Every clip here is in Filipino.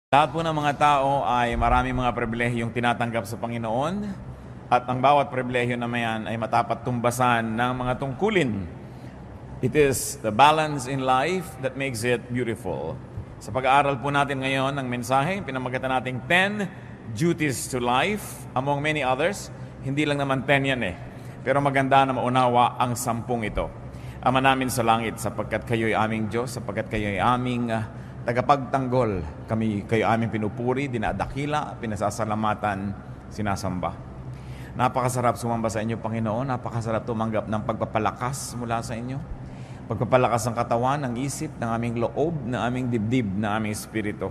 Lahat po ng mga tao ay maraming mga pribilehiyong tinatanggap sa Panginoon at ang bawat pribilehiyo na mayan ay matapat tumbasan ng mga tungkulin. It is the balance in life that makes it beautiful. Sa pag-aaral po natin ngayon ng mensahe, pinamagatan nating 10 duties to life, among many others. Hindi lang naman 10 yan pero maganda na maunawa ang 10 ito. Ama namin sa langit, sapagkat kayo'y aming Diyos, sapagkat kayo'y aming tagapagtanggol, kayo aming pinupuri, dinadakila, pinasasalamatan, sinasamba. Napakasarap sumamba sa inyo, Panginoon. Napakasarap tumanggap ng pagpapalakas mula sa inyo. Pagpapalakas ng katawan, ng isip, ng aming loob, ng aming dibdib, ng aming espiritu.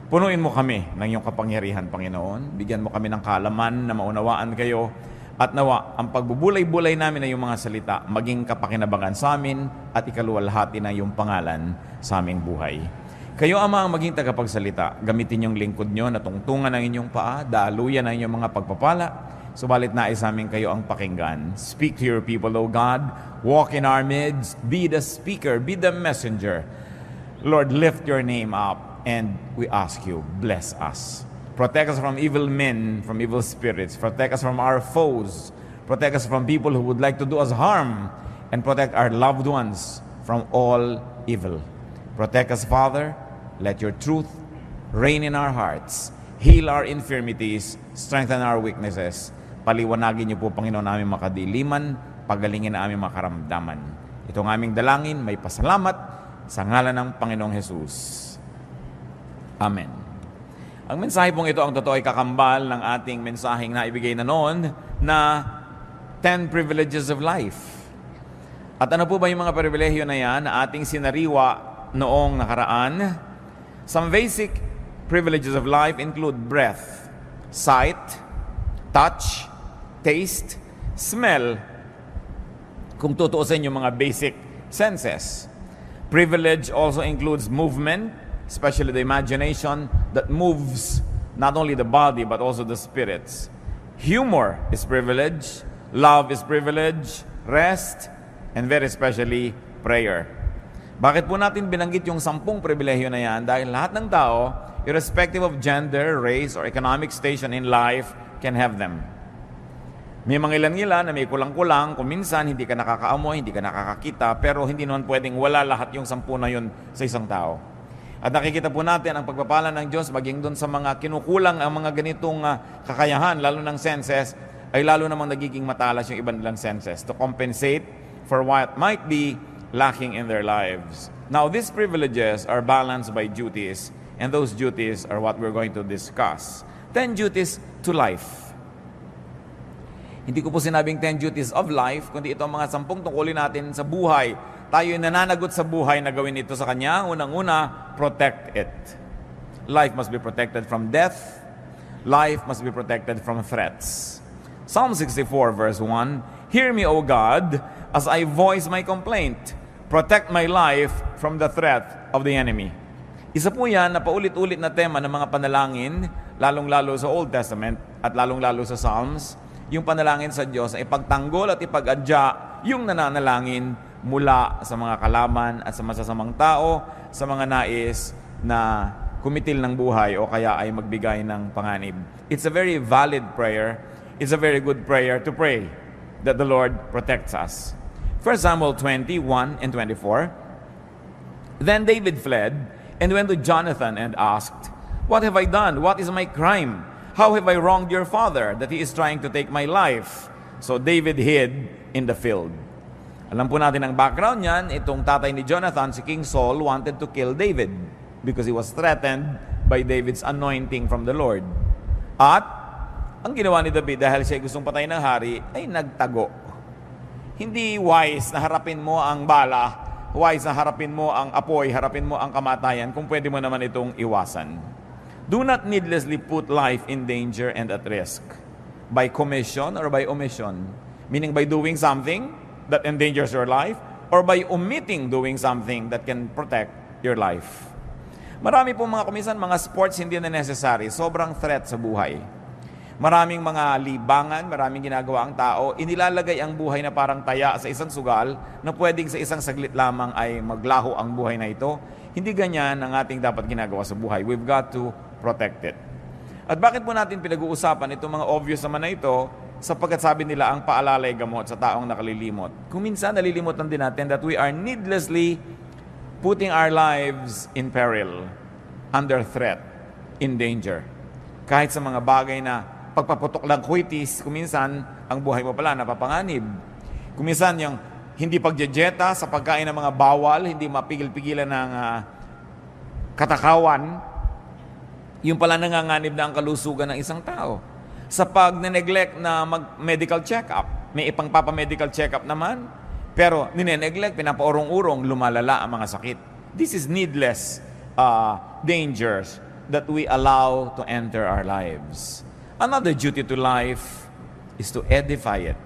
Punuin mo kami ng iyong kapangyarihan, Panginoon. Bigyan mo kami ng kaalaman na maunawaan kayo. At nawa, ang pagbubulay-bulay namin ng iyong mga salita, maging kapakinabangan sa amin at ikaluwalhati ng iyong pangalan sa aming buhay. Kayo, Ama, ang maging tagapagsalita. Gamitin yung lingkod nyo na tungtungan ng inyong paa, daluyan ng inyong mga pagpapala. Subalit nais namin kayo ang pakinggan. Speak to your people, O God. Walk in our midst. Be the speaker. Be the messenger. Lord, lift your name up. And we ask you, bless us. Protect us from evil men, from evil spirits. Protect us from our foes. Protect us from people who would like to do us harm. And protect our loved ones from all evil. Protect us, Father. Let your truth reign in our hearts. Heal our infirmities. Strengthen our weaknesses. Paliwanagin niyo po, Panginoon, aming makadiliman. Pagalingin na aming makaramdaman. Ito ang aming dalangin. May pasalamat sa ngalan ng Panginoong Jesus. Amen. Ang mensahe pong ito, ang totoo ay kakambal ng ating mensaheng na ibigay na noon na 10 privileges of life. At ano po ba yung mga pribilehiyo na yan na ating sinariwa noong nakaraan? Some basic privileges of life include breath, sight, touch, taste, smell. Kung tutuusin yung mga basic senses. Privilege also includes movement, especially the imagination that moves not only the body but also the spirits. Humor is privilege, love is privilege, rest, and very especially prayer. Bakit po natin binanggit yung 10 pribilehiyo na yan? Dahil lahat ng tao, irrespective of gender, race, or economic station in life, can have them. May mga ilan-ilan na may kulang-kulang, kung minsan hindi ka nakakaamoy, hindi ka nakakakita, pero hindi naman pwedeng wala lahat yung 10 na yun sa isang tao. At nakikita po natin ang pagpapala ng Diyos maging doon sa mga kinukulang ang mga ganitong kakayahan, lalo ng senses, ay lalo namang nagiging matalas yung ibang nilang senses to compensate for what might be lacking in their lives. Now, these privileges are balanced by duties, and those duties are what we're going to discuss. 10 duties to life. Hindi ko po sinabing 10 duties of life, kundi ito ang mga 10 tungkulin natin sa buhay. Tayo nananagot sa buhay na gawin ito sa Kanya. Unang-una, protect it. Life must be protected from death. Life must be protected from threats. Psalm 64 verse 1, Hear me, O God, as I voice my complaint. Protect my life from the threat of the enemy. Isa po yan na paulit-ulit na tema ng mga panalangin, lalong-lalo sa Old Testament at lalong-lalo sa Psalms, yung panalangin sa Diyos ay ipagtanggol at ipag-adya yung nananalangin mula sa mga kalaban at sa masasamang tao, sa mga nais na kumitil ng buhay o kaya ay magbigay ng panganib. It's a very valid prayer. It's a very good prayer to pray that the Lord protects us. 1 Samuel 21 and 24. Then David fled and went to Jonathan and asked, What have I done? What is my crime? How have I wronged your father that he is trying to take my life? So David hid in the field. Alam po natin ang background niyan, itong tatay ni Jonathan, si King Saul, wanted to kill David because he was threatened by David's anointing from the Lord. At ang ginawa ni David dahil siya gustong patayin ng hari, ay nagtago. Hindi wise na harapin mo ang bala, wise na harapin mo ang apoy, harapin mo ang kamatayan, kung pwede mo naman itong iwasan. Do not needlessly put life in danger and at risk by commission or by omission. Meaning by doing something that endangers your life or by omitting doing something that can protect your life. Marami pong mga kumisan, mga sports hindi na necessary. Sobrang threat sa buhay. Maraming mga libangan, maraming ginagawa ang tao, inilalagay ang buhay na parang taya sa isang sugal na pwedeng sa isang saglit lamang ay maglaho ang buhay na ito. Hindi ganyan ang ating dapat ginagawa sa buhay. We've got to protect it. At bakit po natin pinag-uusapan itong mga obvious naman na ito? Sapagkat sabi nila, ang paalala ay gamot sa taong nakalilimot. Kung minsan nalilimutan din natin that we are needlessly putting our lives in peril, under threat, in danger. Kahit sa mga bagay na pagpaputok lang kwitis, kung minsan ang buhay mo pala napapanganib. Kung minsan yung hindi pagjejeta sa pagkain ng mga bawal, hindi mapigil-pigilan ng katakawan, yung pala nanganganib na ang kalusugan ng isang tao. Sa pag-neglect na mag-medical check-up, may ipang-papa-medical check-up naman, pero nineneglect, pinapaurong-urong, lumalala ang mga sakit. This is needless dangers that we allow to enter our lives. Another duty to life is to edify it,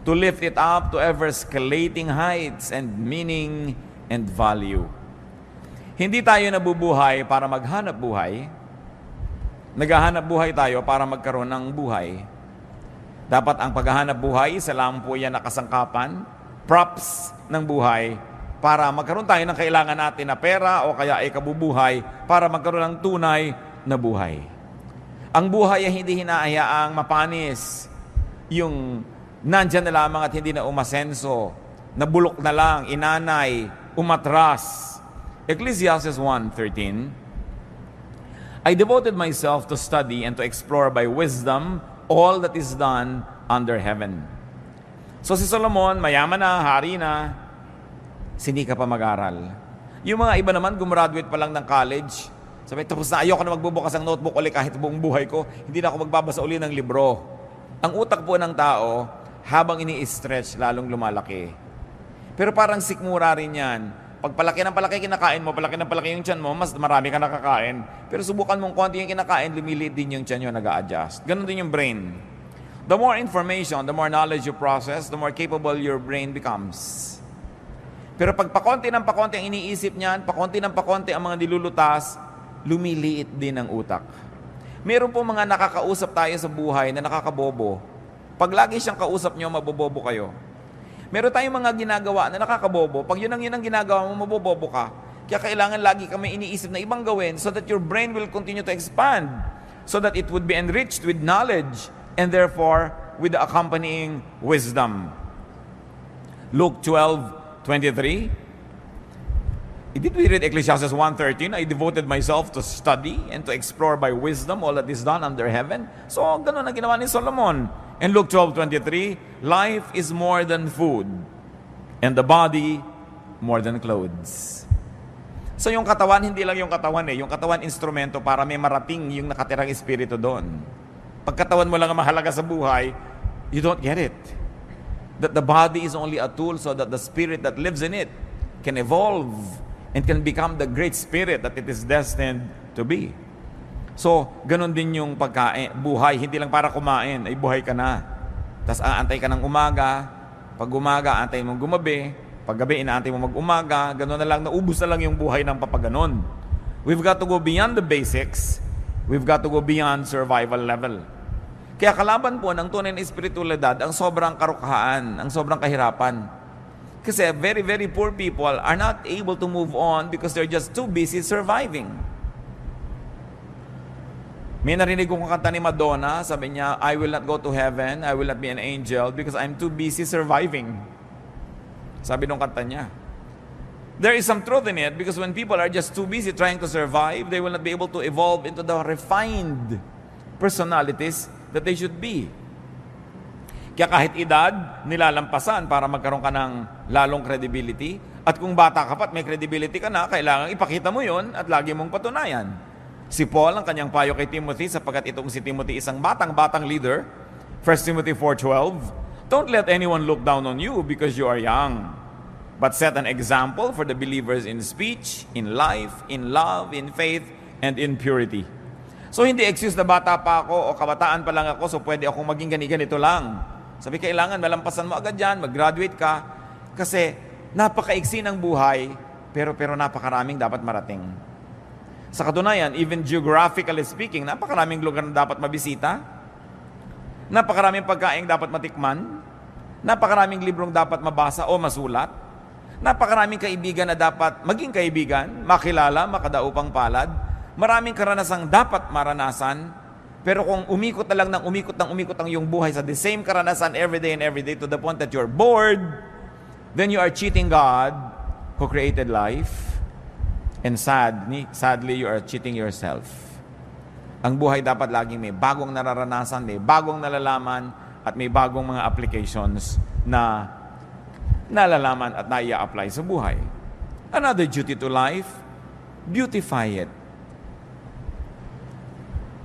to lift it up to ever-escalating heights and meaning and value. Hindi tayo nabubuhay para maghanap buhay. Naghahanap buhay tayo para magkaroon ng buhay. Dapat ang paghahanap buhay, isa lang po yan na kasangkapan, props ng buhay, para magkaroon tayo ng kailangan natin na pera o kaya ay kabubuhay para magkaroon ng tunay na buhay. Ang buhay ay hindi hinahayaang mapanis, yung nandyan na lamang at hindi na umasenso, nabulok na lang, inanay, umatras. Ecclesiastes 1:13, I devoted myself to study and to explore by wisdom all that is done under heaven. So si Solomon, mayaman na, hari na, sindi ka pa mag-aral. Yung mga iba naman, gumraduate pa lang ng college, sabi, tapos na, ayoko na magbubukas ng notebook ulit kahit buong buhay ko, hindi na ako magbabasa uli ng libro. Ang utak po ng tao, habang ini-stretch, lalong lumalaki. Pero parang sikmura rin yan. Pag palaki ng palaki kinakain mo, palaki ng palaki yung tiyan mo, mas marami ka nakakain. Pero subukan mong konti yung kinakain, lumiliit din yung tiyan nyo, nag-a-adjust. Ganon din yung brain. The more information, the more knowledge you process, the more capable your brain becomes. Pero pag pakonti ng pakonti ang iniisip niyan, pakonti ng pakonti ang mga nilulutas, lumiliit din ang utak. Meron po mga nakakausap tayo sa buhay na nakakabobo. Pag lagi siyang kausap nyo, mabobobo kayo. Meron tayong mga ginagawa na nakakabobo. Pag yun ang ginagawa mo, mabobobo ka. Kaya kailangan lagi kami iniisip na ibang gawin so that your brain will continue to expand. So that it would be enriched with knowledge and therefore with the accompanying wisdom. Luke 12:23. Did we read Ecclesiastes 1:13? I devoted myself to study and to explore by wisdom all that is done under heaven. So, ganun ang ginawa ni Solomon. In Luke 12:23, life is more than food, and the body more than clothes. So yung katawan, hindi lang yung katawan yung katawan instrumento para may marating yung nakatirang espiritu doon. Pag katawan mo lang ang mahalaga sa buhay, you don't get it. That the body is only a tool so that the spirit that lives in it can evolve and can become the great spirit that it is destined to be. So, ganun din yung pagkain, buhay, hindi lang para kumain, ay buhay ka na. Tapos aantay ka ng umaga, pag umaga, antay mong gumabi, pag gabi, inaantay mo mag-umaga, ganun na lang, naubos na lang yung buhay ng papaganon. We've got to go beyond the basics, we've got to go beyond survival level. Kaya kalaban po ng tunay na espiritualidad, ang sobrang karukahan, ang sobrang kahirapan. Kasi very, very poor people are not able to move on because they're just too busy surviving. May narinig kong kanta ni Madonna, sabi niya, I will not go to heaven, I will not be an angel because I'm too busy surviving. Sabi nung kanta niya. There is some truth in it because when people are just too busy trying to survive, they will not be able to evolve into the refined personalities that they should be. Kaya kahit edad, nilalampasan para magkaroon ka ng lalong credibility. At kung bata ka pa at may credibility ka na, kailangan ipakita mo yon at lagi mong patunayan. Si Paul, ang kanyang payo kay Timothy, sapagkat itong si Timothy isang batang leader, 1 Timothy 4:12, don't let anyone look down on you because you are young, but set an example for the believers in speech, in life, in love, in faith, and in purity. So hindi excuse na bata pa ako o kabataan pa lang ako so pwede akong maging ganito lang. Sabi, kailangan malampasan mo agad yan, mag-graduate ka, kasi napakaiksi ng buhay, pero napakaraming dapat marating. Sa katunayan, even geographically speaking, napakaraming lugar na dapat mabisita, napakaraming pagkain dapat matikman, napakaraming librong dapat mabasa o masulat, napakaraming kaibigan na dapat maging kaibigan, makilala, makadaupang palad, Maraming karanasang dapat maranasan, pero kung umikot na lang ng umikot ang iyong buhay sa the same karanasan every day to the point that you're bored, then you are cheating God who created life, and sadly, you are cheating yourself. Ang buhay dapat laging may bagong nararanasan, may bagong nalalaman, at may bagong mga applications na nalalaman at naia-apply sa buhay. Another duty to life, beautify it.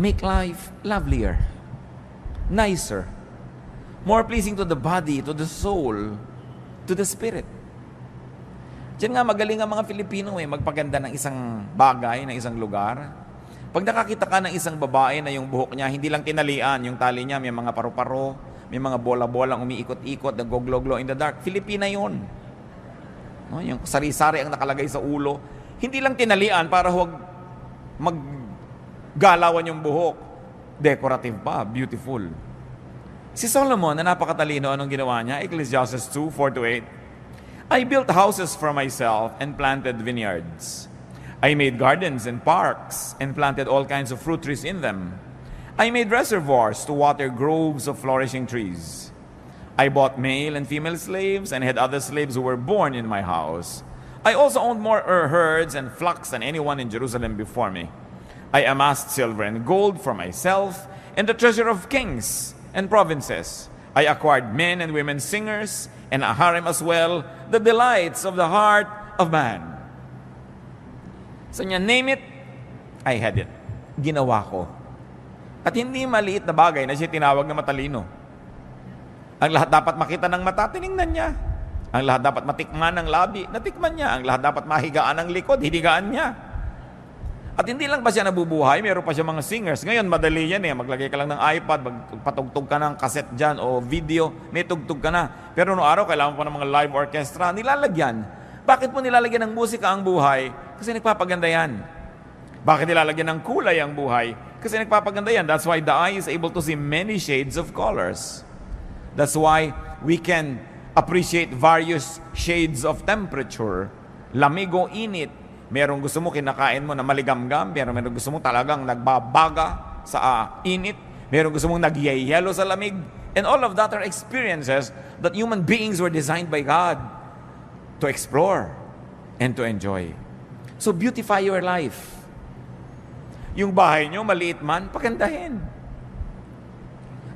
Make life lovelier, nicer, more pleasing to the body, to the soul, to the spirit. Diyan nga magaling ang mga Filipino magpaganda ng isang bagay, ng isang lugar. Pag nakakita ka ng isang babae na yung buhok niya, hindi lang tinalian, yung tali niya, may mga paru-paro, may mga bola-bolang umiikot-ikot, nag-glow-glow in the dark. Filipina yun. No, yung sari-sari ang nakalagay sa ulo. Hindi lang tinalian para huwag maggalawan yung buhok. Decorative pa, beautiful. Si Solomon, na napakatalino, anong ginawa niya? Ecclesiastes 2:4-8. I built houses for myself and planted vineyards. I made gardens and parks and planted all kinds of fruit trees in them. I made reservoirs to water groves of flourishing trees. I bought male and female slaves and had other slaves who were born in my house. I also owned more herds and flocks than anyone in Jerusalem before me. I amassed silver and gold for myself and the treasure of kings and provinces. I acquired men and women singers and a harem as well, the delights of the heart of man. So niya, name it, I had it. Ginawa ko. At hindi maliit na bagay na siya tinawag na matalino. Ang lahat dapat makita ng mata, tiningnan niya. Ang lahat dapat matikman ng labi, natikman niya. Ang lahat dapat mahigaan ng likod, hinigaan niya. At hindi lang ba siya nabubuhay, meron pa siya mga singers. Ngayon, madali yan maglagay ka lang ng iPad, magpatugtog ka ng cassette dyan o video, may tugtog ka na. Pero noong araw, kailangan pa ng mga live orchestra, nilalagyan. Bakit mo nilalagyan ng musika ang buhay? Kasi nagpapaganda yan. Bakit nilalagyan ng kulay ang buhay? Kasi nagpapaganda yan. That's why the eye is able to see many shades of colors. That's why we can appreciate various shades of temperature. Lamig o init. Merong gusto mo kinakain mo na maligamgam. Merong gusto mo talagang nagbabaga sa init. Merong gusto mong nagyayelo sa lamig. And all of that are experiences that human beings were designed by God to explore and to enjoy. So beautify your life. Yung bahay nyo, maliit man, pagandahin.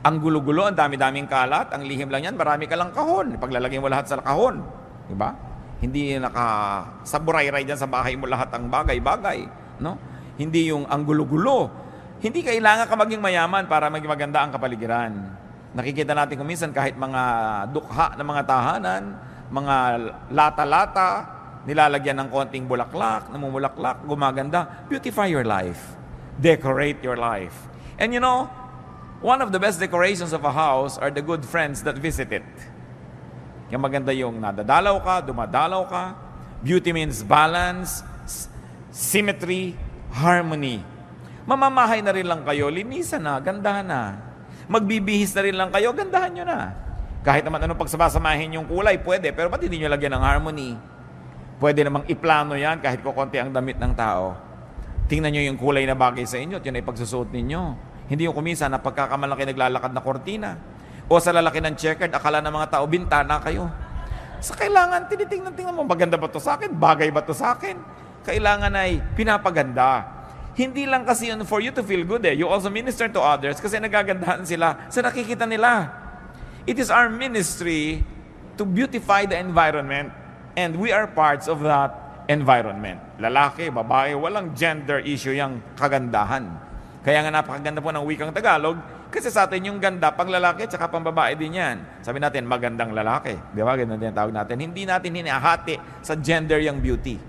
Ang gulo-gulo, ang dami-daming kalat, ang lihim lang yan, marami ka lang kahon. Paglalagay mo lahat sa kahon. Diba? Hindi nakasaburay-ray dyan sa bahay mo lahat ang bagay-bagay. No? Hindi yung ang gulo-gulo. Hindi kailangan ka maging mayaman para maging maganda ang kapaligiran. Nakikita natin kung minsan kahit mga dukha ng mga tahanan, mga lata-lata, nilalagyan ng konting bulaklak, namumulaklak, gumaganda. Beautify your life. Decorate your life. And you know, one of the best decorations of a house are the good friends that visit it. Kaya maganda yung nadadalaw ka, dumadalaw ka. Beauty means balance, symmetry, harmony. Mamamahay na rin lang kayo, linisan na, gandahan na. Magbibihis na rin lang kayo, gandahan nyo na. Kahit naman anong pagsasamahin yung kulay, pwede, pero ba't hindi nyo lagyan ng harmony? Pwede namang iplano yan kahit kukunti ang damit ng tao. Tingnan nyo yung kulay na bagay sa inyo at yun ay pagsusuot ninyo. Hindi yung kumisa na pagkakamalaki naglalakad na kortina. O sa lalaki ng checkered, akala ng mga tao, bintana kayo. Sa kailangan, tinitingnan mo, maganda ba to sa akin? Bagay ba to sa akin? Kailangan ay pinapaganda. Hindi lang kasi yun for you to feel good You also minister to others kasi nagagandahan sila sa nakikita nila. It is our ministry to beautify the environment and we are parts of that environment. Lalaki, babae, walang gender issue yung kagandahan. Kaya nga napakaganda po ng wikang Tagalog kasi sa atin yung ganda pang lalaki at saka pang babae din yan. Sabi natin, magandang lalaki. Di ba? Ganun din tawag natin. Hindi natin hinahati sa gender yung beauty.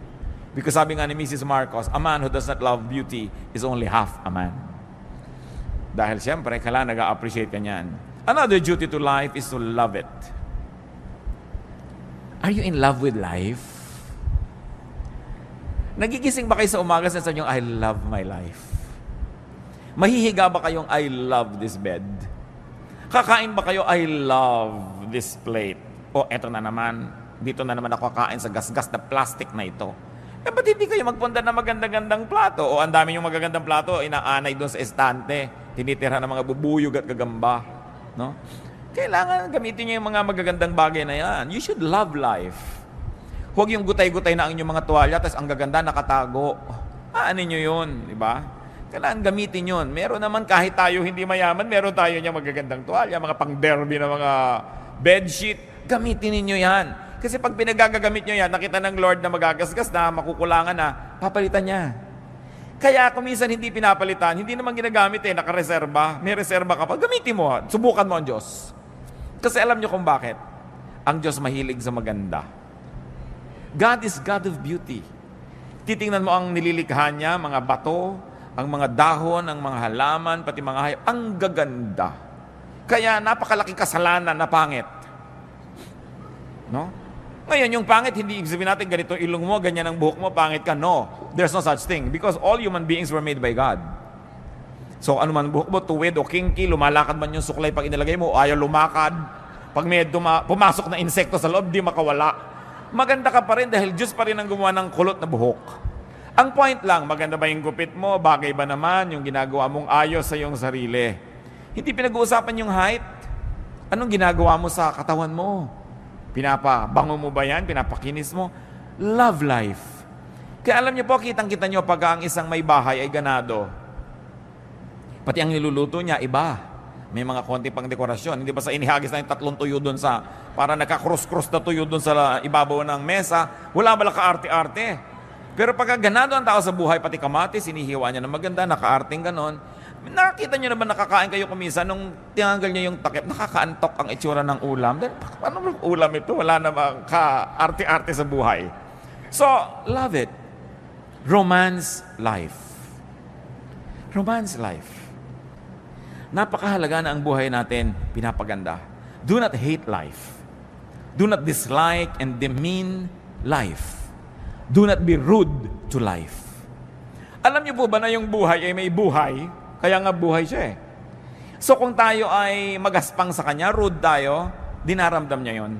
Because sabi nga ni Mrs. Marcos, a man who does not love beauty is only half a man. Dahil siyempre, kailangan nag-appreciate ka niyan. Another duty to life is to love it. Are you in love with life? Nagigising ba kayo sa umaga sa sabi nyo, I love my life? Mahihiga ba kayong, I love this bed? Kakain ba kayo, I love this plate? O eto na naman, dito na naman ako kakain sa gasgas na plastic na ito. Eh, ba't hindi kayo magpunta ng magandang-gandang plato? O ang dami yung magagandang plato, inaanay doon sa estante, tinitira ng mga bubuyog at gagamba. No? Kailangan gamitin niyo yung mga magagandang bagay na yan. You should love life. Huwag yung gutay-gutay na ang inyong mga tuwalya, tapos ang gaganda nakatago. Aanin nyo yun, di ba? Kailangan gamitin yun. Meron naman kahit tayo hindi mayaman, meron tayo niya magagandang tuwalya, mga pang-derby na mga bedsheet. Gamitin ninyo yan. Kasi pag pinagagamit nyo yan, nakita ng Lord na magagasgas na, makukulangan na, papalitan niya. Kaya kung minsan hindi pinapalitan, hindi naman ginagamit nakareserba. May reserba ka pa, gamitin mo. Subukan mo ang Diyos. Kasi alam nyo kung bakit. Ang Diyos mahilig sa maganda. God is God of beauty. Titingnan mo ang nililikha niya, mga bato, ang mga dahon, ang mga halaman, pati mga hayop. Ang gaganda. Kaya napakalaking kasalanan na pangit. No? Ngayon, yung pangit, hindi ibig sabihin natin ganito ilong mo, ganyan ang buhok mo, pangit ka. No, there's no such thing. Because all human beings were made by God. So, ano man buhok mo, tuwid o kinky, lumalakad man yung suklay pag inilagay mo, o ayaw lumakad. Pag may pumasok na insekto sa loob, di makawala. Maganda ka pa rin dahil Diyos pa rin ang gumawa ng kulot na buhok. Ang point lang, maganda ba yung gupit mo? Bagay ba naman yung ginagawa mong ayos sa iyong sarili? Hindi pinag-uusapan yung height. Anong ginagawa mo sa katawan mo? Pinapabango mo ba yan? Pinapakinis mo? Love life. Kaya alam niyo po, kitang-kita niyo pag ang isang may bahay ay ganado. Pati ang niluluto niya, iba. May mga konti pang dekorasyon. Hindi ba sa inihagis na yung 3 tuyo doon sa, para naka-cross-cross na tuyo doon sa ibabaw ng mesa, wala ba ka-arte-arte? Pero pag ganado ang tao sa buhay, pati kamatis, sinihiwa niya na maganda, naka-arting ganon. Nakakita niyo naman nakakain kayo kumisa nung tinanggal niya yung takip, nakakaantok ang itsura ng ulam. Paano bang ulam ito? Wala namang ka-arte-arte sa buhay. So, love it. Romance life. Romance life. Napakahalaga na ang buhay natin pinapaganda. Do not hate life. Do not dislike and demean life. Do not be rude to life. Alam niyo po ba na yung buhay ay may buhay? Kaya nga buhay siya eh. So kung tayo ay magaspang sa kanya, rude tayo, dinaramdam niya yon.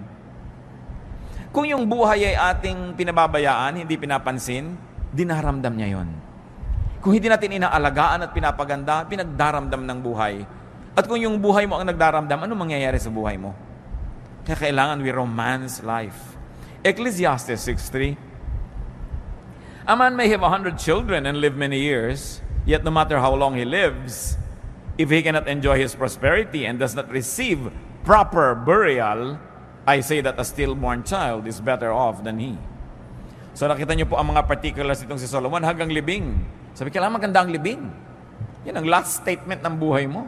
Kung yung buhay ay ating pinababayaan, hindi pinapansin, dinaramdam niya yon. Kung hindi natin inaalagaan at pinapaganda, pinagdaramdam ng buhay. At kung yung buhay mo ang nagdaramdam, ano mangyayari sa buhay mo? Kaya kailangan we romance life. Ecclesiastes 6:3. A man may have 100 children and live many years, yet no matter how long he lives, if he cannot enjoy his prosperity and does not receive proper burial, I say that a stillborn child is better off than he. So nakita niyo po ang mga particulars itong si Solomon hanggang libing. Sabi, kailangan maganda ang libing. Yan ang last statement ng buhay mo.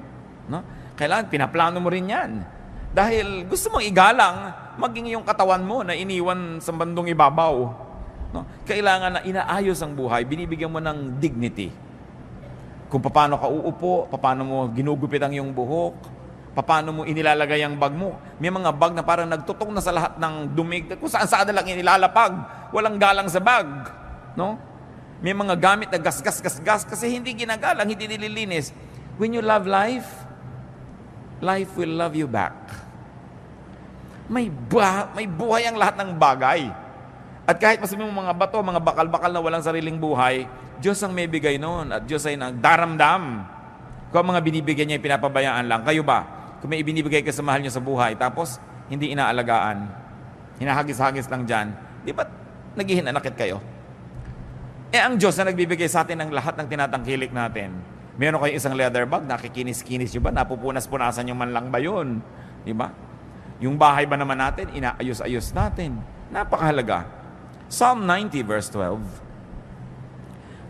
No? Kailangan pinaplano mo rin yan. Dahil gusto mong igalang, maging yung katawan mo na iniwan sa bandong ibabaw. No? Kailangan na inaayos ang buhay, binibigyan mo ng dignity. Kung paano ka uupo, paano mo ginugupit ang iyong buhok, paano mo inilalagay ang bag mo. May mga bag na parang nagtutong na sa lahat ng dumig, kung saan na lang inilalapag, walang galang sa bag. No? May mga gamit na gas kasi hindi ginagalang, hindi nililinis. When you love life, life will love you back. May buhay ang lahat ng bagay. At kahit masabi mo mga bato, mga bakal-bakal na walang sariling buhay, Diyos ang may bigay noon at Diyos ay nagdaramdam. Kung mga binibigyan niya, pinapabayaan lang. Kayo ba? Kung may ibinibigay ka sa mahal niyo sa buhay, tapos hindi inaalagaan, hinahagis-hagis lang dyan, di ba naghihinanakit kayo? Eh ang Diyos na nagbibigay sa atin ng lahat ng tinatangkilik natin. Meron kayong isang leather bag, nakikinis-kinis nyo ba? Napupunas-punasan nyo man lang ba yun? Di ba? Yung bahay ba naman natin, inaayos-ayos natin. Napakahalaga. Psalm 90 verse 12.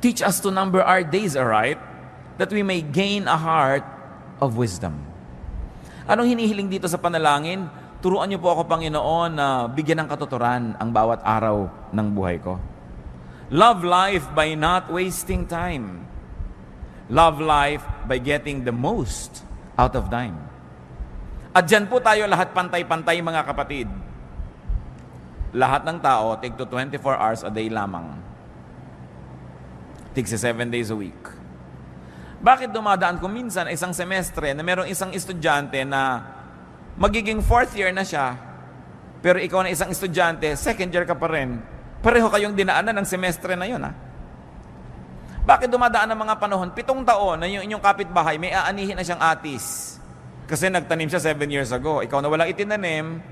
Teach us to number our days aright, that we may gain a heart of wisdom. Anong hinihiling dito sa panalangin? Turuan niyo po ako, Panginoon, na bigyan ng katuturan ang bawat araw ng buhay ko. Love life by not wasting time. Love life by getting the most out of time. At dyan po tayo lahat pantay-pantay, mga kapatid. Lahat ng tao, tig to 24 hours a day lamang. Tig 7 days a week. Bakit dumadaan ko minsan isang semestre na merong isang estudyante na magiging 4th year na siya, pero ikaw na isang estudyante, 2nd year ka pa rin, Pareho kayong dinaanan ng semestre na yun, ha? Bakit dumadaan ng mga panahon? 7 taon na yung inyong kapitbahay, may aanihin na siyang atis. Kasi nagtanim siya 7 years ago. Ikaw na walang itinanim,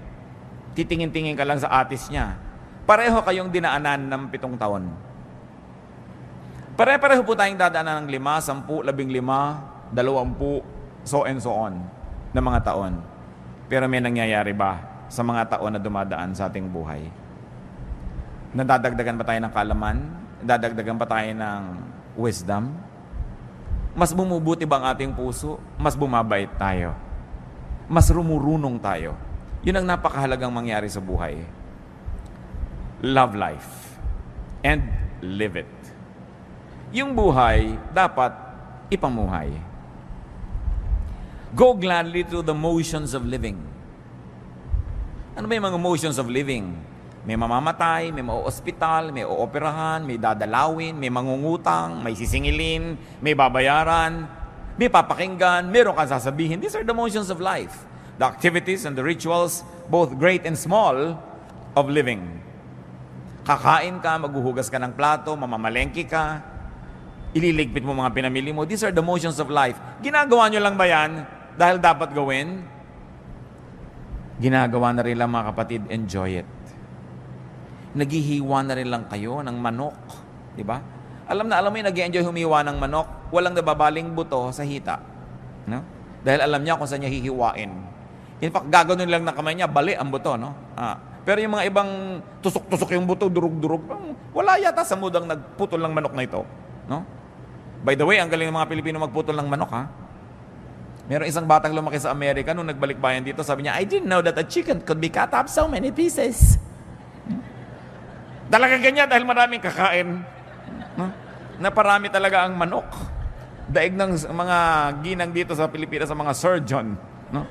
titingin-tingin ka lang sa atis niya. Pareho kayong dinaanan ng 7 taon. Pare-pareho po tayong dadaanan ng 5, 10, 15, 20, so and so on, na mga taon. Pero may nangyayari ba sa mga taon na dumadaan sa ating buhay? Nadadagdagan ba tayo ng kaalaman? Nadadagdagan ba tayo ng wisdom? Mas bumubuti ba ang ating puso? Mas bumabait tayo? Mas rumurunong tayo? Yun ang napakahalagang mangyari sa buhay. Love life and live it. Yung buhay dapat ipamuhay. Go gladly through the motions of living. Ano ba yung mga motions of living? May mamamatay, may mauospital, may ooperahan, may dadalawin, may mangungutang, may sisingilin, may babayaran, may papakinggan, meron kang sasabihin. These are the motions of life. The activities and the rituals, both great and small, of living. Kakain ka, maghuhugas ka ng plato, mamamalengke ka, ililigpit mo mga pinamili mo. These are the motions of life. Ginagawa nyo lang ba yan dahil dapat gawin? Ginagawa na rin lang mga kapatid, enjoy it. Naghihiwa na rin lang kayo ng manok. Di ba? Alam mo yung nag-enjoy humiwa ng manok, walang nababaling buto sa hita. No? Dahil alam niya kung saan niya hihiwain. In fact, gagawin lang ng kamay niya, bali ang buto. No? Pero yung mga ibang tusok-tusok yung buto, durug-durug, wala yata sa mudang nagputol ng manok na ito. No? By the way, ang galing ng mga Pilipino magputol ng manok, ha? Meron isang batang lumaki sa Amerika nung nagbalik bayan dito, sabi niya, I didn't know that a chicken could be cut up so many pieces. Talaga ganyan dahil maraming kakain. No? Naparami talaga ang manok. Daig ng mga ginang dito sa Pilipinas sa mga surgeon. No?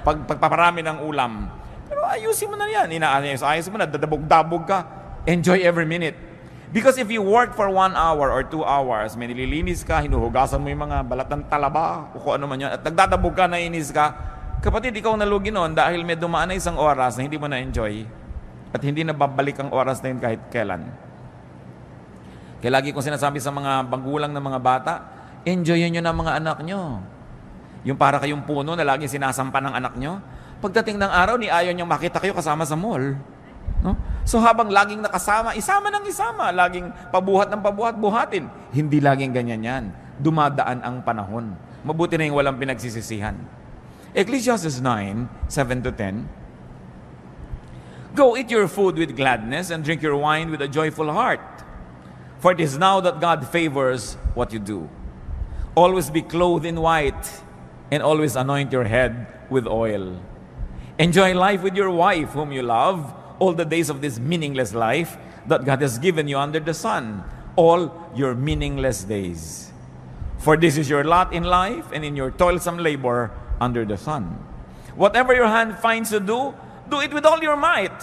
Pagpaparami ng ulam. Pero ayusin mo na yan. Ayos mo na, dadabog-dabog ka. Enjoy every minute. Because if you work for 1 hour or 2 hours, may nililinis ka, hinuhugasan mo yung mga balat ng talaba, o kung ano man yun, at nagdadabog ka, nainis ka, kapatid, ikaw nalugi nun dahil may dumaan na 1 oras na hindi mo na-enjoy. At hindi na babalik ang oras na yun kahit kailan. Kaya lagi kong sinasabi sa mga magulang ng mga bata, enjoyin nyo na mga anak nyo. Yung para kayong puno na laging sinasampa ng anak nyo. Pagdating ng araw, ni ayaw nyo makita kayo kasama sa mall. No? So habang laging nakasama, isama ng isama, laging pabuhat ng pabuhat, buhatin. Hindi laging ganyan yan. Dumadaan ang panahon. Mabuti na yung walang pinagsisisihan. Ecclesiastes 9, 7-10, Go eat your food with gladness and drink your wine with a joyful heart. For it is now that God favors what you do. Always be clothed in white and always anoint your head with oil. Enjoy life with your wife whom you love, all the days of this meaningless life that God has given you under the sun, all your meaningless days. For this is your lot in life and in your toilsome labor under the sun. Whatever your hand finds to do, do it with all your might.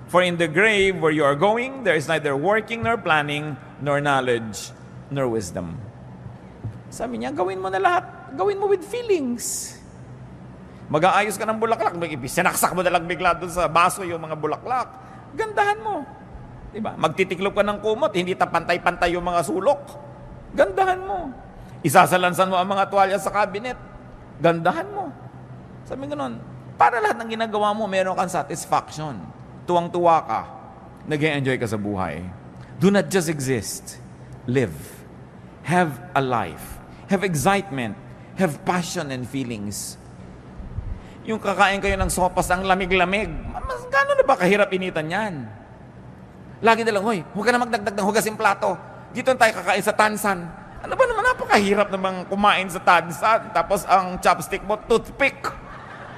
For in the grave where you are going, there is neither working nor planning, nor knowledge, nor wisdom. Sabi niya, gawin mo na lahat. Gawin mo with feelings. Mag-aayos ka ng bulaklak, sinaksak mo na lang bigla doon sa baso yung mga bulaklak. Gandahan mo. Diba? Magtitiklop ka ng kumot, hindi pantay-pantay yung mga sulok. Gandahan mo. Isasalansan mo ang mga tuwalya sa cabinet. Gandahan mo. Sabi gano'n, para lahat ng ginagawa mo, meron kang satisfaction. Tuwang-tuwa ka. Nag-enjoy ka sa buhay. Do not just exist. Live. Have a life. Have excitement. Have passion and feelings. Yung kakain kayo ng sopas, ang lamig-lamig. Gano'n na ba kahirap initan yan? Lagi na lang, hoy, huwag ka na magdagdag ng hugas yung plato. Dito tayo kakain sa tansan. Ano ba naman, napakahirap namang kumain sa tansan. Tapos ang chopstick mo, toothpick.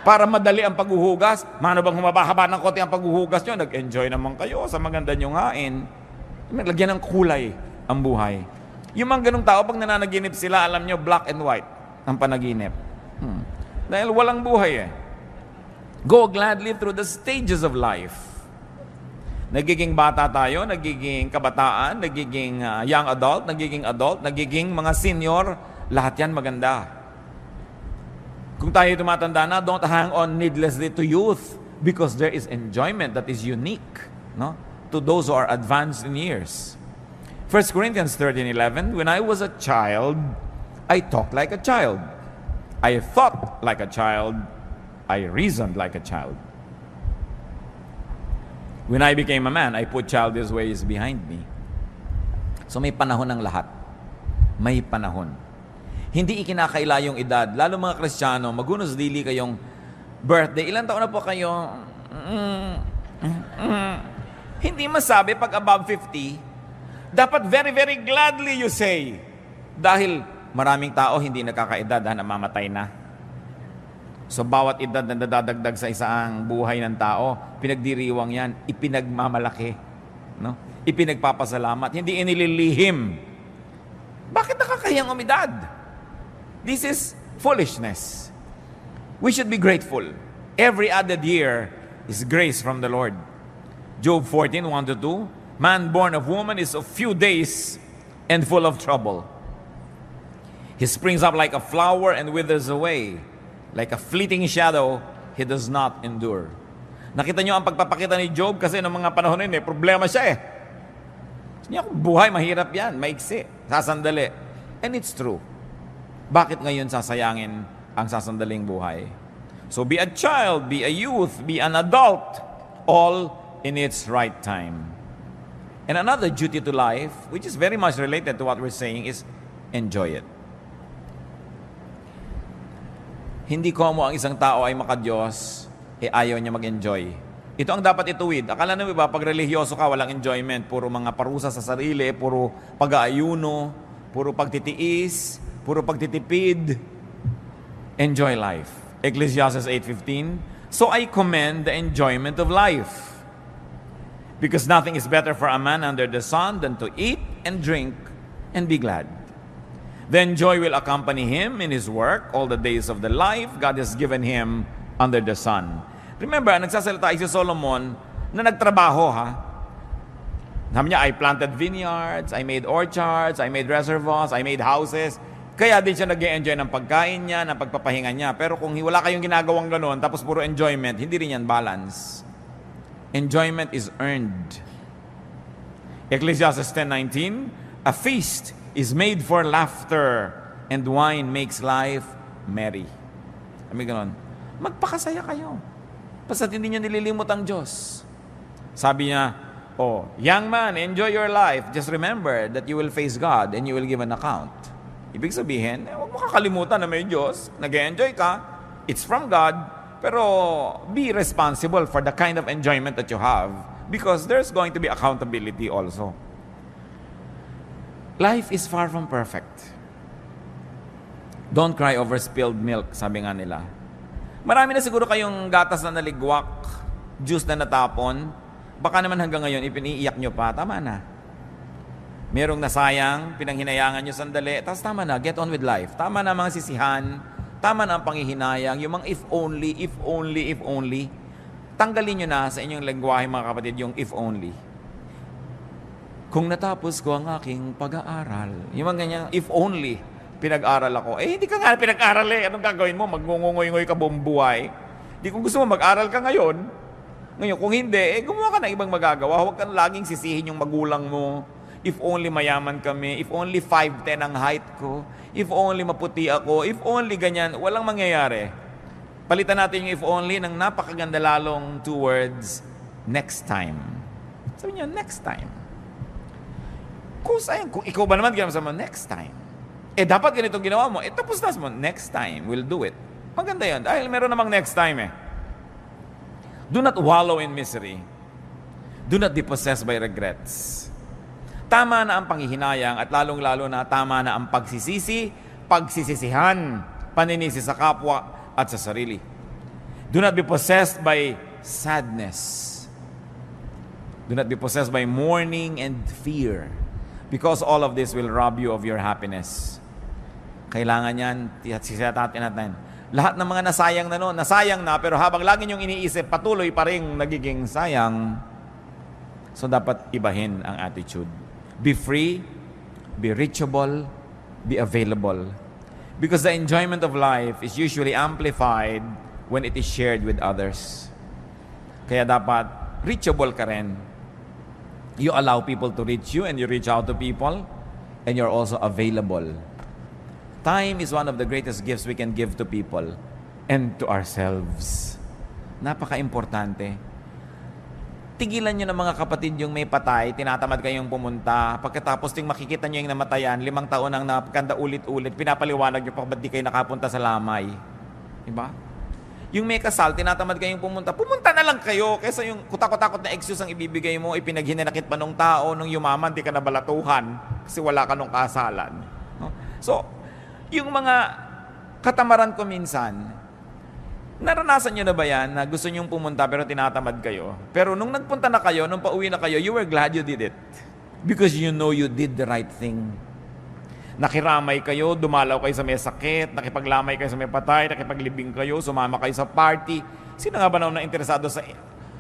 Para madali ang paghuhugas. Mano bang humabahaba ng konti ang paghuhugas nyo? Nag-enjoy naman kayo sa maganda nyong hain. Naglagyan ng kulay ang buhay. Yung mga ganong tao, pag nananaginip sila, alam nyo, black and white ang panaginip. Dahil walang buhay eh. Go gladly through the stages of life. Nagiging bata tayo, nagiging kabataan, nagiging young adult, nagiging mga senior, lahat yan maganda. Kung tayo tumatanda na, don't hang on needlessly to youth because there is enjoyment that is unique. No? to those who are advanced in years. 1 Corinthians 13:11, when I was a child, I talked like a child. I thought like a child. I reasoned like a child. When I became a man, I put childish ways behind me. So may panahon ng lahat. May panahon. Hindi ikinakaila yung edad. Lalo mga Kristiyano, magunos dili kayong birthday. Ilan taon na po kayo? Hindi masabi pag above 50. Dapat very, very gladly you say. Dahil maraming tao hindi nakakaedad na mamatay na. So bawat edad na nadadagdag sa isang buhay ng tao, pinagdiriwang yan, ipinagmamalaki. No? Ipinagpapasalamat, hindi inililihim. Bakit nakakahiyang umidad? This is foolishness. We should be grateful. Every added year is grace from the Lord. Job 14:1-2, man born of woman is of few days and full of trouble. He springs up like a flower and withers away. Like a fleeting shadow, he does not endure. Nakita nyo ang pagpapakita ni Job kasi noong mga panahon na yun, problema siya eh. Niya, buhay, mahirap yan, maiksi, sasandali. And it's true. Bakit ngayon sasayangin ang sasandaling buhay? So be a child, be a youth, be an adult, all in its right time. And another duty to life, which is very much related to what we're saying, is enjoy it. Hindi komo ang isang tao ay makadiyos, ayaw niya mag-enjoy. Ito ang dapat ituwid. Akala nyo ba, pag religyoso ka, walang enjoyment. Puro mga parusa sa sarili, puro pag-aayuno, puro pagtitiis, puro pagtitipid. Enjoy life. Ecclesiastes 8:15, so I commend the enjoyment of life. Because nothing is better for a man under the sun than to eat and drink and be glad. Then joy will accompany him in his work all the days of the life God has given him under the sun. Remember, nagsasalita si Solomon na nagtrabaho ha. Sabi niya, I planted vineyards, I made orchards, I made reservoirs, I made houses. Kaya din siya nag-enjoy ng pagkain niya, ng pagpapahinga niya. Pero kung wala kayong ginagawang gano'n, tapos puro enjoyment, hindi rin yan balance. Enjoyment is earned. Ecclesiastes 10:19, a feast is made for laughter, and wine makes life merry. Sabi ganon, magpakasaya kayo. Basta hindi niyo nililimot ang Diyos. Sabi niya, young man, enjoy your life. Just remember that you will face God and you will give an account. Ibig sabihin, huwag mo kakalimutan na may Diyos. Nag-enjoy ka. It's from God. Pero be responsible for the kind of enjoyment that you have because there's going to be accountability also. Life is far from perfect. Don't cry over spilled milk, sabi nga nila. Marami na siguro kayong gatas na naligwak, juice na natapon. Baka naman hanggang ngayon, ipiniiyak nyo pa, tama na. Merong nasayang, pinanghinayangan nyo sandali, tapos tama na, get on with life. Tama na mga sisihan, tama na ang panghihinayang, yung mga if only, if only, if only. Tanggalin nyo na sa inyong lengguwahe mga kapatid yung if only. Kung natapos ko ang aking pag-aaral, yung mga ganyan, if only, pinag-aral ako. Hindi ka nga pinag-aral eh. Anong gagawin mo? Magngungungoy-ngoy ka buong buhay. Di kung gusto mo mag-aral ka ngayon. Ngayon, kung hindi, gumawa ka ng ibang magagawa. Huwag kang laging sisihin yung magulang mo. If only mayaman kami. If only 5'10" ang height ko. If only maputi ako. If only ganyan. Walang mangyayari. Palitan natin yung if only ng napakaganda lalong 2 words, next time. Sabi niya, next time. Kung ikaw ba naman ginawa mo, next time. Dapat ganitong ginawa mo. Tapos na mo, next time, we'll do it. Maganda yan. Dahil meron namang next time eh. Do not wallow in misery. Do not be possessed by regrets. Tama na ang panghihinayang at lalong-lalo na tama na ang pagsisisi, pagsisisihan, paninisi sa kapwa at sa sarili. Do not be possessed by sadness. Do not be possessed by mourning and fear. Because all of this will rob you of your happiness. Kailangan yan, sisitatin natin. Lahat ng mga nasayang na noon, nasayang na, pero habang lagi niyong iniisip, patuloy pa rin nagiging sayang. So dapat ibahin ang attitude. Be free, be reachable, be available. Because the enjoyment of life is usually amplified when it is shared with others. Kaya dapat reachable ka rin. You allow people to reach you and you reach out to people and you're also available. Time is one of the greatest gifts we can give to people and to ourselves. Napaka-importante. Tigilan nyo ng mga kapatid yung may patay, tinatamad kayong pumunta, pagkatapos ting makikita nyo yung namatayan, 5 taon ang napakanda ulit-ulit, pinapaliwanag nyo pa ba't di kayo nakapunta sa lamay. Diba? Yung may kasal, tinatamad kayong pumunta na lang kayo, kaysa yung kutakot-takot na excuse ang ibibigay mo, ipinaghinanakit pa nung tao, nung yumaman, di ka nabalatuhan, kasi wala ka nung kasalan. No? So, yung mga katamaran ko minsan, naranasan nyo na ba yan na gusto nyong pumunta pero tinatamad kayo? Pero nung nagpunta na kayo, nung pauwi na kayo, you were glad you did it. Because you know you did the right thing. Nakiramay kayo, dumalaw kayo sa may sakit, nakipaglamay kayo sa may patay, nakipaglibing kayo, sumama kayo sa party. Sino nga ba na interesado sa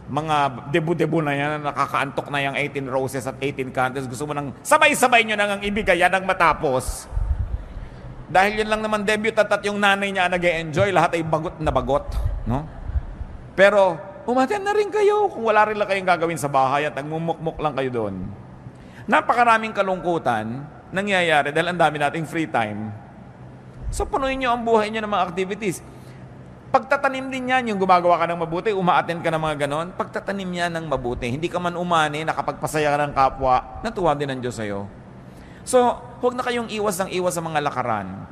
mga debu-debu na yan, nakakaantok na yung 18 roses at 18 candles? Gusto mo nang sabay-sabay nyo nang ibigay yan ang matapos. Dahil yun lang naman debutant at yung nanay niya nag-e-enjoy, lahat ay bagot na bagot. No? Pero, umaten na rin kayo kung wala rin lang kayong gagawin sa bahay at nagmumukmuk lang kayo doon. Napakaraming kalungkutan nangyayari dahil ang dami nating free time. So, punuin nyo ang buhay nyo ng mga activities. Pagtatanim din yan, yung gumagawa ka ng mabuti, umaaten ka ng mga ganon, pagtatanim yan ng mabuti. Hindi ka man umani, nakapagpasaya ka ng kapwa, natuwa din ang Diyos sa'yo. So, huwag na kayong iwas sa mga lakaran.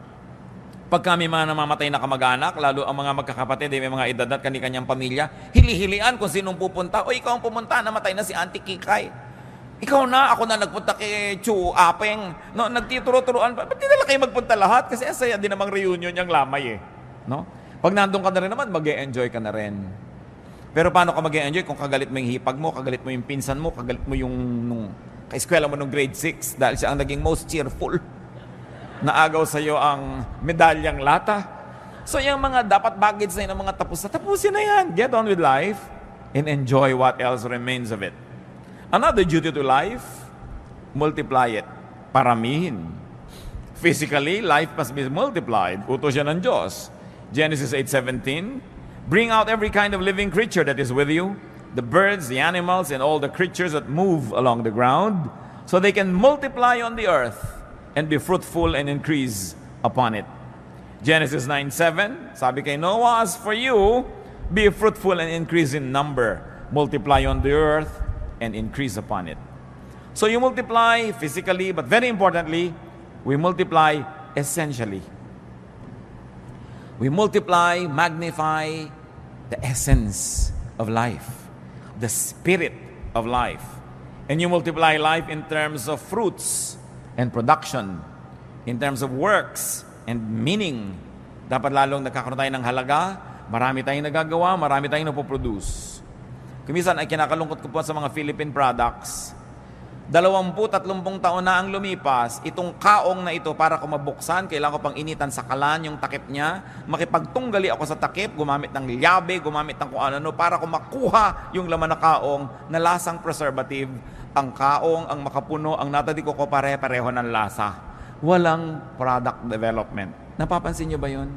Pag kami mga namamatay na kamag-anak, lalo ang mga magkakapatid, may mga edad at kani-kanyang pamilya, hili-hilian kung sinong pupunta. O ikaw ang pumunta, namatay na si Auntie Kikay. Ikaw na, ako na nagpunta kay Chu Apeng. No, nagtituro-turuan. Ba't di nila kayo magpunta lahat? Kasi asaya din namang reunion yung lamay eh. No? Pag nandun ka na rin naman, mag-e-enjoy ka na rin. Pero paano ka mag-e-enjoy kung kagalit mo yung hipag mo, kagalit mo yung pinsan mo, kagalit mo yung kaeskwela mo nung grade 6 dahil siya ang naging most cheerful. Naagaw sa iyo ang medalyang lata. So yung mga dapat baggage na yun, ang mga tapusin na yan. Get on with life and enjoy what else remains of it. Another duty to life, multiply it. Paramihin. Physically, life must be multiplied. Utos yan ng Diyos. Genesis 8:17, bring out every kind of living creature that is with you, the birds, the animals, and all the creatures that move along the ground, so they can multiply on the earth and be fruitful and increase upon it. Genesis 9:7, sabi kay Noah, as for you, be fruitful and increase in number, multiply on the earth and increase upon it. So you multiply physically, but very importantly, we multiply essentially. We multiply, magnify the essence of life, the spirit of life. And you multiply life in terms of fruits and production, in terms of works and meaning. Dapat lalong nagkakaroon tayo ng halaga, marami tayong nagagawa, marami tayong napoproduce. Kumisan ay kinakalungkot ko po sa mga Philippine products. 20-30 taon na ang lumipas, itong kaong na ito para ko mabuksan, kailangan ko pang initan sa kalan yung takip niya, makipagtunggali ako sa takip, gumamit ng liyabe, gumamit ng kung ano, para ko makuha yung laman na kaong na lasang preservative. Ang kaong, ang makapuno, ang natadiko ko pare-pareho ng lasa. Walang product development. Napapansin niyo ba yun?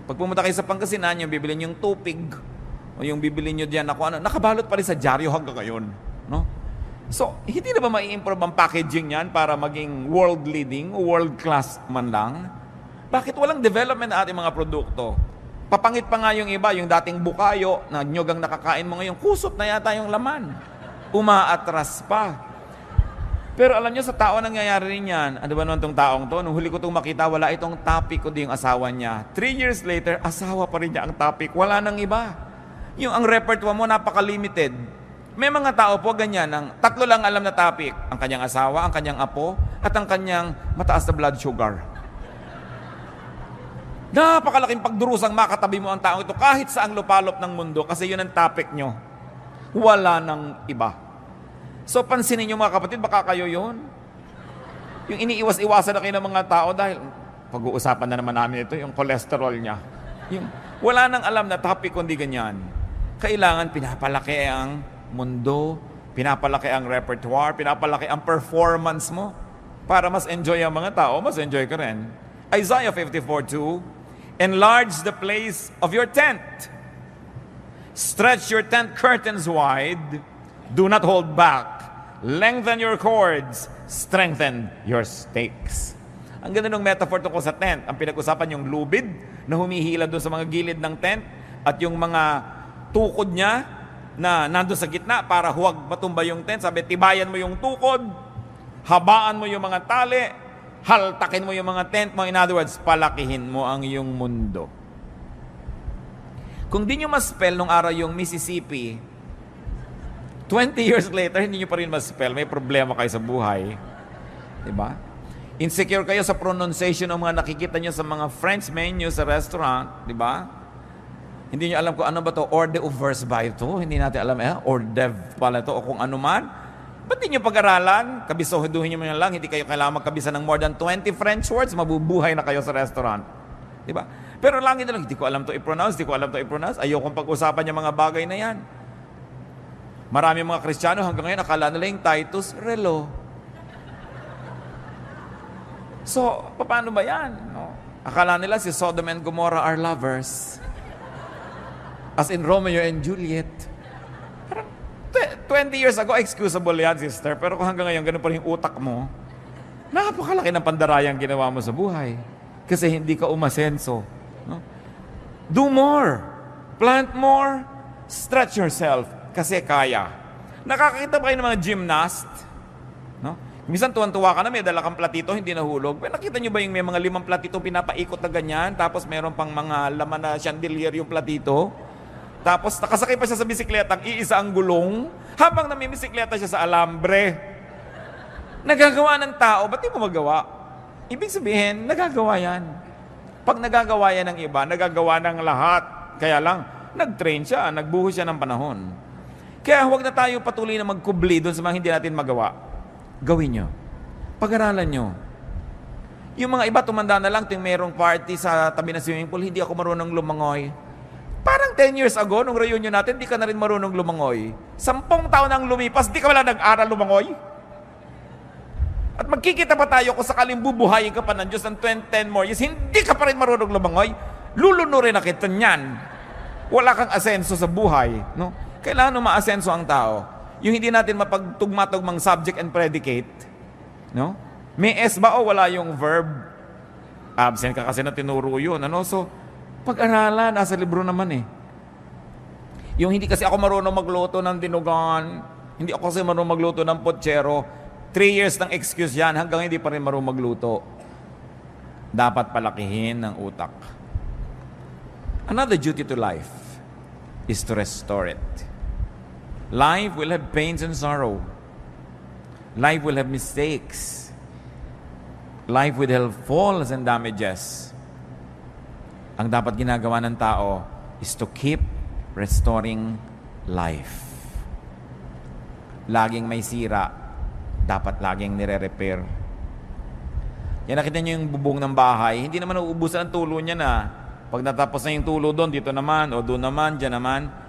Pag pumunta kayo sa Pangasinan, yung bibili yung tupig, o yung bibili nyo diyan ako, nakabalot pa rin sa dyaryo hanggang ngayon. No? So, hindi na ba mai-improve ang packaging yan para maging world-leading o world-class man lang? Bakit walang development na ating mga produkto? Papangit pa nga yung iba, yung dating bukayo na nyugang nakakain mo ngayon, kusot na yata yung laman. Umaatras pa. Pero alam nyo, sa tao nangyayari rin yan. Ano ba naman itong taong to? Nung huli ko itong makita, wala itong topic, kundi yung asawa niya. 3 years later, asawa pa rin niya ang topic. Wala nang iba. Yung ang repertoire mo, napaka-limited. May mga tao po ganyan, ang 3 lang alam na topic. Ang kanyang asawa, ang kanyang apo, at ang kanyang mataas na blood sugar. Napakalaking pagdurusang makatabi mo ang tao ito kahit sa ang lupalop ng mundo kasi yun ang topic nyo. Wala nang iba. So pansinin nyo mga kapatid, baka kayo yun. Yung iniiwas-iwasan na kayo ng mga tao dahil pag-uusapan na naman namin ito, yung cholesterol niya. Yung, wala nang alam na topic kundi ganyan. Kailangan pinapalaki ang mundo, pinapalaki ang repertoire, pinapalaki ang performance mo para mas enjoy ang mga tao, mas enjoy ka rin. Isaiah 54:2, enlarge the place of your tent. Stretch your tent curtains wide. Do not hold back Lengthen your cords, strengthen your stakes. Ang ganda ng metaphor tungkol sa tent. Ang pinag-usapan yung lubid na humihila doon sa mga gilid ng tent at yung mga tukod niya na nandun sa gitna para huwag matumba yung tent. Sabi, tibayan mo yung tukod, habaan mo yung mga tali, haltakin mo yung mga tent mo. In other words, palakihin mo ang iyong mundo. Kung di nyo ma-spell nung araw yung Mississippi, 20 years later, hindi nyo pa rin ma-spell. May problema kayo sa buhay. Diba? Insecure kayo sa pronunciation ng mga nakikita nyo sa mga French menu sa restaurant. Diba? Hindi nyo alam kung ano ba to, hors d'oeuvres ba ito? Hindi natin alam, hors d'oeuvre pala ito o kung ano man. Ba't di nyo pag-aralan? Kabisohiduhin nyo lang, hindi kayo kailangan magkabisa ng more than 20 French words, mabubuhay na kayo sa restaurant. Diba? Pero lagi na lang, hindi ko alam to i-pronounce, ayokong pag-usapan yung mga bagay na yan. Marami mga Kristiyano hanggang ngayon, akala nila yung Titus Relo. So, paano ba yan? No? Akala nila si Sodom and Gomorrah are lovers. As in Romeo and Juliet. Parang 20 years ago, excusable yan, sister. Pero kung hanggang ngayon, ganun pa rin yung utak mo, napakalaki ng pandarayang ginawa mo sa buhay. Kasi hindi ka umasenso. No? Do more. Plant more. Stretch yourself. Kasi kaya. Nakakita ba kayo ng mga gymnast? No? Minsan tuwan-tuwa ka na, may dala kang platito, hindi nahulog. Pero nakita nyo ba yung may mga 5 platito pinapaikot na ganyan, tapos meron pang mga laman na chandelier yung platito? Tapos nakasakay pa siya sa bisikleta, iisa ang gulong, habang namimisikleta siya sa alambre. Nagagawa ng tao, ba't di mo magawa? Ibig sabihin, nagagawa yan. Pag nagagawa yan ng iba, nagagawa ng lahat. Kaya lang, nag-train siya, nagbuhos siya ng panahon. Kaya huwag na tayo patuloy na magkubli doon sa mga hindi natin magawa. Gawin nyo. Pag-aralan nyo. Yung mga iba, tumanda na lang, ting merong party sa tabi ng swimming pool, hindi ako marunong lumangoy. Parang 10 years ago, nung reunion natin, di ka na rin marunong lumangoy. 10 taon nang lumipas, di ka wala nag-aral lumangoy. At magkikita pa tayo kung sakaling bubuhayin ka pa ng Diyos ng 10 more years, hindi ka pa rin marunong lumangoy, lulunurin na kita niyan. Wala kang asenso sa buhay. No? Kailangan umaasenso ang tao. Yung hindi natin mapagtugma-tugmang subject and predicate, no? May S ba o wala yung verb? Absent ka kasi na tinuro yun. Ano? So, pag-aralan, nasa libro naman eh. Yung hindi kasi ako marunong magluto ng dinugan, hindi ako kasi marunong magluto ng potsero, 3 years ng excuse yan, hanggang hindi pa rin marunong magluto. Dapat palakihin ng utak. Another duty to life is to restore it. Life will have pains and sorrow. Life will have mistakes. Life will have falls and damages. Ang dapat ginagawa ng tao is to keep restoring life. Laging may sira, dapat laging nire-repair. Yan, nakita niyo yung bubong ng bahay, hindi naman uubusan ang tulo niya na. Pag natapos na yung tulo doon, dito naman, o doon naman, dyan naman,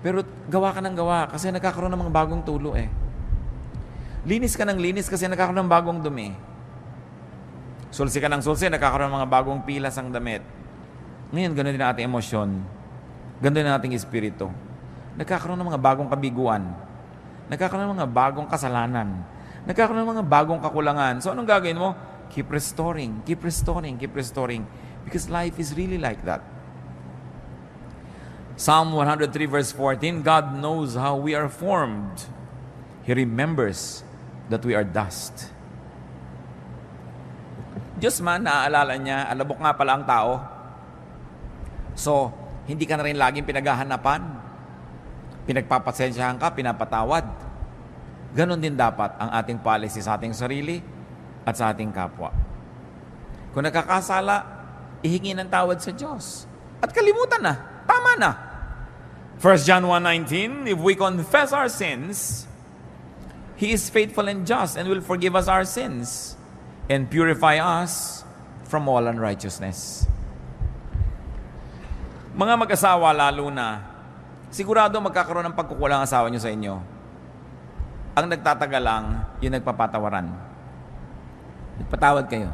Pero gawa ka ng gawa kasi nagkakaroon ng mga bagong tulo eh. Linis ka ng linis kasi nagkakaroon ng bagong dumi. Sulsi ka ng sulsi, nagkakaroon ng mga bagong pilas ang damit. Ngayon, ganoon din ang ating emosyon. Ganoon din ang ating espiritu. Nagkakaroon ng mga bagong kabiguan. Nagkakaroon ng mga bagong kasalanan. Nagkakaroon ng mga bagong kakulangan. So anong gagawin mo? Keep restoring, keep restoring, keep restoring. Because life is really like that. Psalm 103 verse 14, God knows how we are formed. He remembers that we are dust. Diyos man, naaalala niya, alabok nga pala ang tao. So, hindi ka na rin laging pinaghahanapan. Pinagpapasensyahan ka, pinapatawad. Ganon din dapat ang ating policy sa ating sarili at sa ating kapwa. Kung nakakasala, ihingi ng tawad sa Diyos. At kalimutan na, tama na. 1 John 1:19, if we confess our sins, He is faithful and just and will forgive us our sins and purify us from all unrighteousness. Mga mag-asawa lalo na, sigurado magkakaroon ng pagkukulang asawa nyo sa inyo. Ang nagtatagal lang, yung nagpapatawaran. Nagpatawad kayo.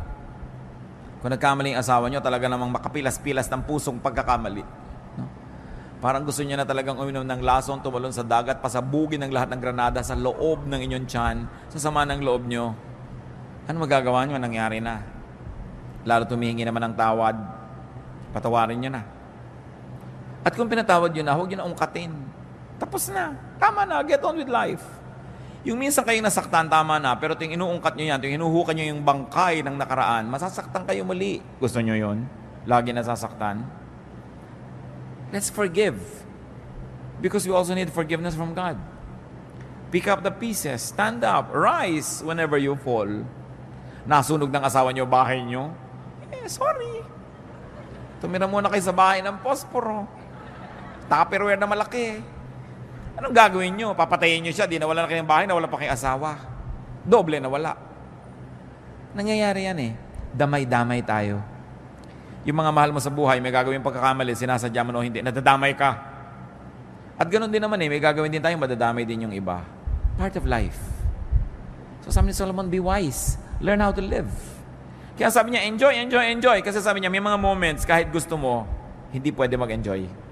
Kung nagkamali ang asawa nyo, talaga namang makapilas-pilas ng pusong pagkakamali. No? Parang gusto niya na talagang uminom ng lason, tumalon sa dagat, pasabugin ng lahat ng granada sa loob ng inyong tiyan, sa sama ng loob nyo. Ano magagawa nyo? Nangyari na. Lalo tumihingi naman ng tawad, patawarin nyo na. At kung pinatawad nyo na, huwag nyo na ungkatin. Tapos na. Tama na. Get on with life. Yung minsan kayong nasaktan, tama na. Pero yung inuungkat nyo yan, yung hinuhukan nyo yung bangkay ng nakaraan, masasaktan kayo muli. Gusto nyo yun? Lagi nasasaktan? Let's forgive. Because we also need forgiveness from God. Pick up the pieces. Stand up. Rise whenever you fall. Nasunog ng asawa nyo, bahay nyo. Sorry. Tumira muna kayo sa bahay ng posporo. Tupperware na malaki. Anong gagawin nyo? Papatayin nyo siya, di nawala na kayong bahay, nawala pa kayong asawa. Doble nawala. Nangyayari yan eh. Damay-damay tayo. Yung mga mahal mo sa buhay, may gagawin pagkakamali, sinasadya mo o hindi, nadadamay ka. At ganoon din naman eh, may gagawin din tayo, madadamay din yung iba. Part of life. So sabi ni Solomon, be wise. Learn how to live. Kaya sabi niya, enjoy, enjoy, enjoy. Kasi sabi niya, may mga moments, kahit gusto mo, hindi pwede mag-enjoy.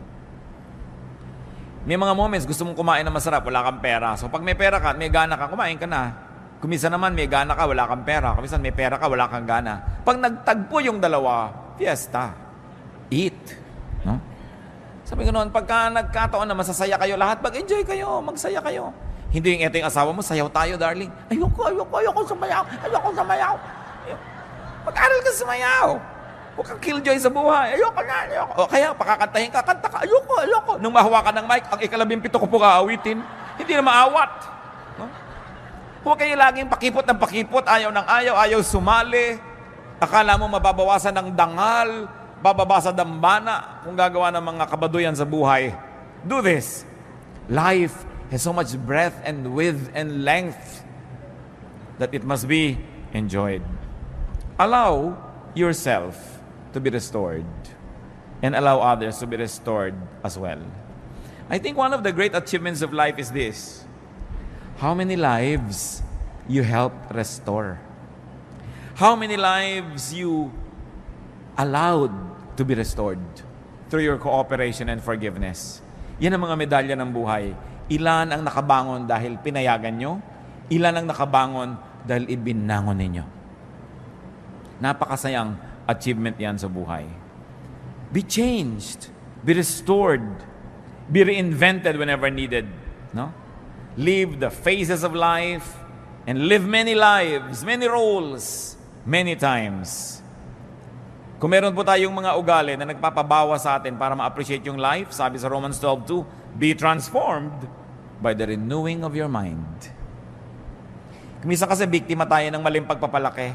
May mga moments, gusto mong kumain na masarap, wala kang pera. So pag may pera ka, may gana ka, kumain ka na. Kumisa naman, may gana ka, wala kang pera. Kumisa may pera ka, wala kang gana. Pag nagtagpo yung dalawa, fiesta. Eat. No? Sabi ko noon, pagka nagkataon na masasaya kayo lahat, mag-enjoy kayo, magsaya kayo. Hindi yung eto yung asawa mo, sayaw tayo, darling. Ayoko sumayaw. Mag-aral ka sumayaw. Huwag kang killjoy sa buhay. Ayoko. O kaya, pakakantahin ka, kanta ka. Ayoko. Nung mahawakan ng mic, ang 17 ko po kaawitin. Hindi na maawat. No? Huwag kayo laging pakipot ng pakipot, ayaw sumali. Akala mo mababawasan ng dangal, bababa sa dambana kung gagawa ng mga kabaduyan sa buhay. Do this. Life has so much breadth and width and length that it must be enjoyed. Allow yourself to be restored and allow others to be restored as well. I think one of the great achievements of life is this. How many lives you helped restore? How many lives you allowed to be restored through your cooperation and forgiveness? Yan ang mga medalya ng buhay. Ilan ang nakabangon dahil pinayagan nyo? Ilan ang nakabangon dahil ibinangon ninyo? Napakasayang achievement yan sa buhay. Be changed. Be restored. Be reinvented whenever needed. No? Live the phases of life and live many lives, many roles, many times. Kung meron po tayong mga ugali na nagpapabawa sa atin para ma-appreciate yung life, sabi sa Romans 12:2, be transformed by the renewing of your mind. Kumisa kasi biktima tayo ng maling pagpapalaki.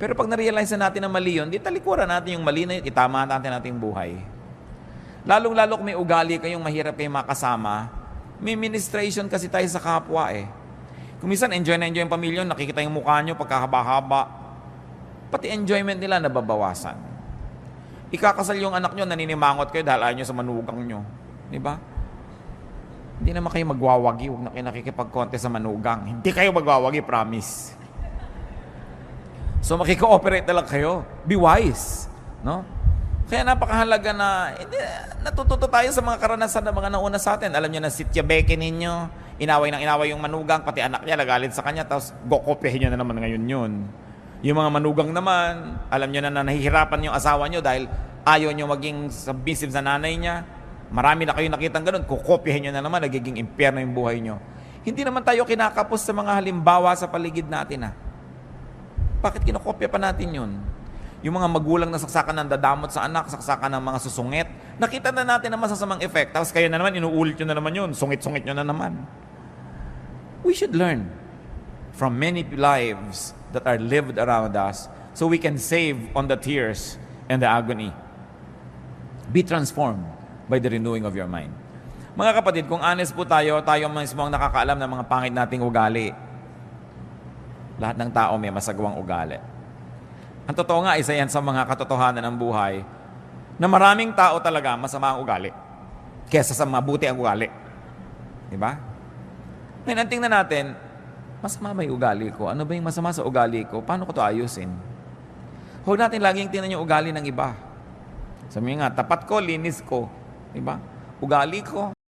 Pero pag na-realize na natin na mali yun, di talikuran natin yung mali na yun, itama natin ating buhay. Lalong-lalo kung may ugali kayong mahirap kayong makasama, may ministration kasi tayo sa kapwa eh. Kung minsan enjoy na enjoy yung pamilya, nakikita yung mukha nyo pagkahaba-haba, pati enjoyment nila nababawasan. Ikakasal yung anak nyo, naninimangot kayo dahil ayaw nyo sa manugang nyo. Diba? Hindi naman kayo magwawagi, huwag na kayo nakikipag-contest sa manugang. Hindi kayo magwawagi, promise. So makikooperate na lang kayo. Be wise. No? Kaya napakahalaga na natututo tayo sa mga karanasan ng mga nauna sa atin. Alam niyo na sityabekin ninyo, inaway yung manugang, pati anak niya, nagalit sa kanya, tapos gokopyahin niyo na naman ngayon yun. Yung mga manugang naman, alam niyo na nahihirapan yung asawa niyo dahil ayaw niyo maging submissive sa nanay niya. Marami na kayo nakitang ganun, kukopyahin niyo na naman, nagiging impyerno yung buhay niyo. Hindi naman tayo kinakapos sa mga halimbawa sa paligid natin. Bakit kinokopya pa natin yun? Yung mga magulang na saksakan ng dadamot sa anak, saksakan ng mga susungit, nakita na natin ang masasamang effect. Tapos kayo na naman, inuulit nyo na naman yun, sungit-sungit nyo na naman. We should learn from many lives that are lived around us so we can save on the tears and the agony. Be transformed by the renewing of your mind. Mga kapatid, kung honest po tayo mismo ang nakakaalam ng mga pangit nating ugali. Lahat ng tao may masagawang ugali. Ang totoo nga, isa yan sa mga katotohanan ng buhay na maraming tao talaga masama ang ugali kesa sa mabuti ang ugali. Diba? Ngayon, ang tingnan natin, masama ba yung ugali ko? Ano ba yung masama sa ugali ko? Paano ko ito ayusin? Huwag natin laging tingnan yung ugali ng iba. Sabi nga, tapat ko, linis ko. Diba? Ugali ko,